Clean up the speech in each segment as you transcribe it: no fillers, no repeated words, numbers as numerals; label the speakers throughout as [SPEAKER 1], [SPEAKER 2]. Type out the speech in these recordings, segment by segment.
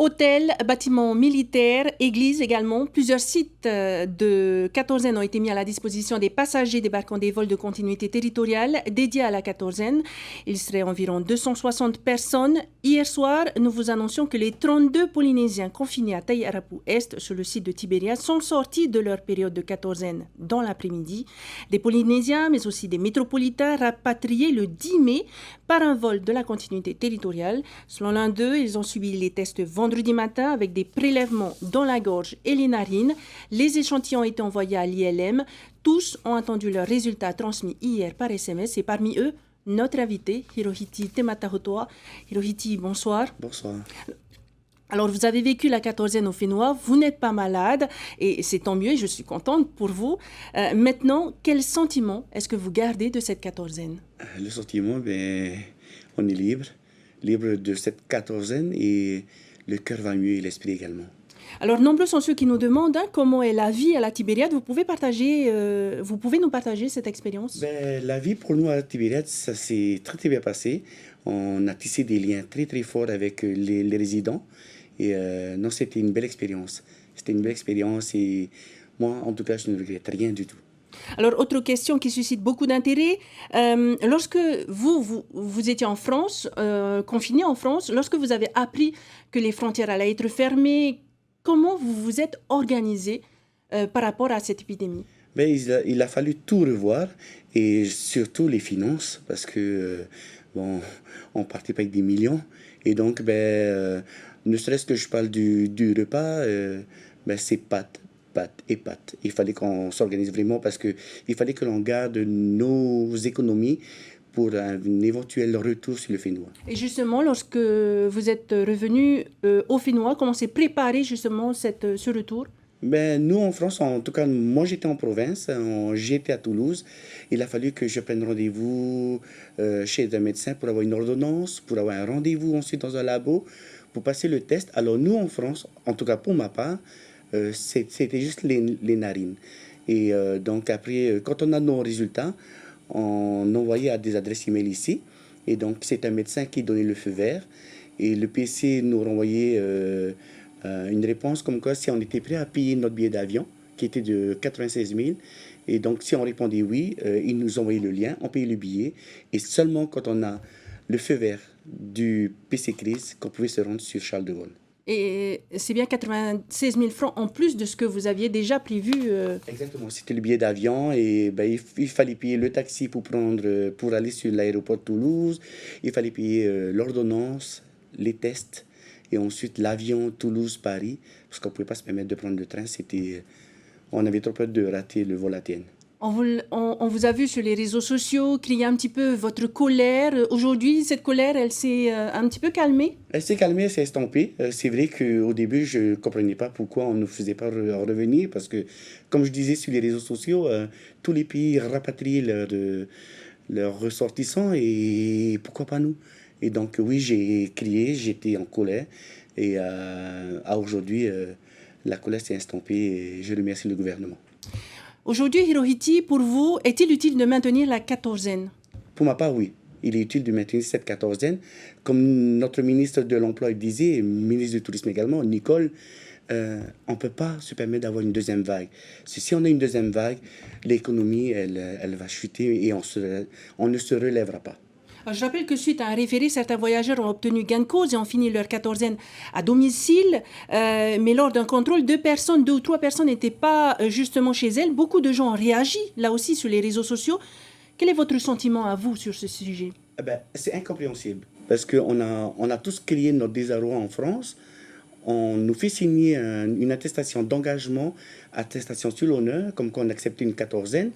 [SPEAKER 1] Hôtels, bâtiments militaires, églises également. Plusieurs sites de quatorzaine ont été mis à la disposition des passagers débarquant des vols de continuité territoriale dédiés à la quatorzaine. Il serait environ 260 personnes. Hier soir, nous vous annoncions que les 32 Polynésiens confinés à Taï-Arapu Est sur le site de Tibérias sont sortis de leur période de quatorzaine dans l'après-midi. Des Polynésiens, mais aussi des métropolitains rapatriés le 10 mai par un vol de la continuité territoriale. Selon l'un d'eux, ils ont subi les tests vendredi matin avec des prélèvements dans la gorge et les narines. Les échantillons ont été envoyés à l'ILM. Tous ont attendu leurs résultats transmis hier par SMS et parmi eux, notre invité, Hirohiti Tematahotoa. Hirohiti, bonsoir.
[SPEAKER 2] Bonsoir.
[SPEAKER 1] Alors, vous avez vécu la quatorzaine au Fénois, vous n'êtes pas malade et c'est tant mieux et je suis contente pour vous. Maintenant, quel sentiment est-ce que vous gardez de cette quatorzaine?
[SPEAKER 2] Le sentiment, on est libre de cette quatorzaine et le cœur va mieux et l'esprit également.
[SPEAKER 1] Alors, nombreux sont ceux qui nous demandent comment est la vie à la Tibériade. Vous pouvez nous partager cette expérience?
[SPEAKER 2] La vie pour nous à Tibériade, ça s'est très très bien passé. On a tissé des liens très très forts avec les résidents. Et non, c'était une belle expérience. C'était une belle expérience et moi, en tout cas, je ne regrette rien du tout.
[SPEAKER 1] Alors, autre question qui suscite beaucoup d'intérêt. Lorsque vous étiez en France, confiné en France, lorsque vous avez appris que les frontières allaient être fermées, comment vous vous êtes organisé par rapport à cette épidémie?
[SPEAKER 2] Il a fallu tout revoir et surtout les finances parce que, on partait pas avec des millions. Et donc, ne serait-ce que je parle du repas, c'est pâtes et pâtes. Il fallait qu'on s'organise vraiment parce qu'il fallait que l'on garde nos économies pour un éventuel retour sur le Fénois.
[SPEAKER 1] Et justement, lorsque vous êtes revenu au Fénois, comment s'est préparé justement ce retour?
[SPEAKER 2] Nous, en France, en tout cas, moi j'étais en province, j'étais à Toulouse. Il a fallu que je prenne rendez-vous chez un médecin pour avoir une ordonnance, pour avoir un rendez-vous ensuite dans un labo, pour passer le test. Alors nous, en France, en tout cas pour ma part, c'était juste les narines. Et donc après, quand on a nos résultats, on envoyait à des adresses email ici. Et donc c'est un médecin qui donnait le feu vert. Et le PC nous renvoyait une réponse comme quoi si on était prêt à payer notre billet d'avion, qui était de 96 000. Et donc si on répondait oui, ils nous envoyaient le lien, on payait le billet. Et seulement quand on a le feu vert du PC Crise, qu'on pouvait se rendre sur Charles de Gaulle.
[SPEAKER 1] Et c'est bien 96 000 francs en plus de ce que vous aviez déjà prévu.
[SPEAKER 2] Exactement, c'était le billet d'avion et il fallait payer le taxi pour aller sur l'aéroport de Toulouse. Il fallait payer l'ordonnance, les tests et ensuite l'avion Toulouse-Paris parce qu'on ne pouvait pas se permettre de prendre le train. On avait trop peur de rater le vol Athènes.
[SPEAKER 1] On vous a vu sur les réseaux sociaux crier un petit peu votre colère. Aujourd'hui, cette colère, elle s'est un petit peu calmée?
[SPEAKER 2] Elle s'est calmée, elle s'est estompée. C'est vrai qu'au début, je ne comprenais pas pourquoi on ne nous faisait pas revenir. Parce que, comme je disais sur les réseaux sociaux, tous les pays rapatriaient leurs ressortissants et pourquoi pas nous? Et donc, oui, j'ai crié, j'étais en colère. Et à aujourd'hui, la colère s'est estompée et je remercie le gouvernement.
[SPEAKER 1] Aujourd'hui, Hirohiti, pour vous, est-il utile de maintenir la quatorzaine?
[SPEAKER 2] Pour ma part, oui. Il est utile de maintenir cette quatorzaine. Comme notre ministre de l'Emploi disait, et ministre du Tourisme également, Nicole, on ne peut pas se permettre d'avoir une deuxième vague. Si on a une deuxième vague, l'économie, elle va chuter et on ne se relèvera pas.
[SPEAKER 1] Alors, je rappelle que suite à un référé, certains voyageurs ont obtenu gain de cause et ont fini leur quatorzaine à domicile. Mais lors d'un contrôle, deux ou trois personnes n'étaient pas justement chez elles. Beaucoup de gens ont réagi, là aussi, sur les réseaux sociaux. Quel est votre sentiment à vous sur ce sujet?
[SPEAKER 2] C'est incompréhensible. Parce qu'on a tous crié notre désarroi en France. On nous fait signer une attestation d'engagement, attestation sur l'honneur, comme qu'on acceptait une quatorzaine.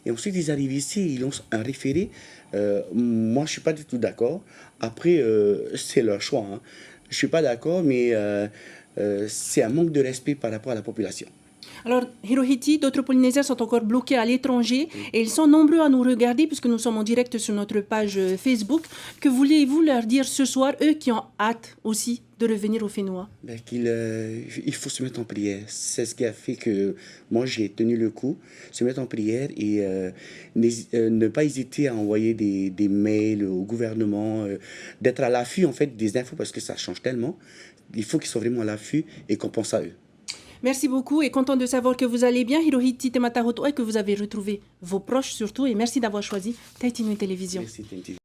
[SPEAKER 2] Et ensuite, ils arrivent ici, ils ont un référé. Moi, je ne suis pas du tout d'accord. Après, c'est leur choix. Hein. Je ne suis pas d'accord, mais c'est un manque de respect par rapport à la population.
[SPEAKER 1] Alors, Hirohiti, d'autres Polynésiens sont encore bloqués à l'étranger et ils sont nombreux à nous regarder puisque nous sommes en direct sur notre page Facebook. Que voulez-vous leur dire ce soir, eux qui ont hâte aussi de revenir au Fénois?
[SPEAKER 2] Il faut se mettre en prière. C'est ce qui a fait que moi, j'ai tenu le coup. Se mettre en prière et ne pas hésiter à envoyer des mails au gouvernement, d'être à l'affût en fait des infos parce que ça change tellement. il faut qu'ils soient vraiment à l'affût et qu'on pense à eux.
[SPEAKER 1] Merci beaucoup et content de savoir que vous allez bien, Hirohiti Tematahoto, et que vous avez retrouvé vos proches surtout. Et merci d'avoir choisi Tahiti Nui Télévision.
[SPEAKER 2] Merci, Tinti.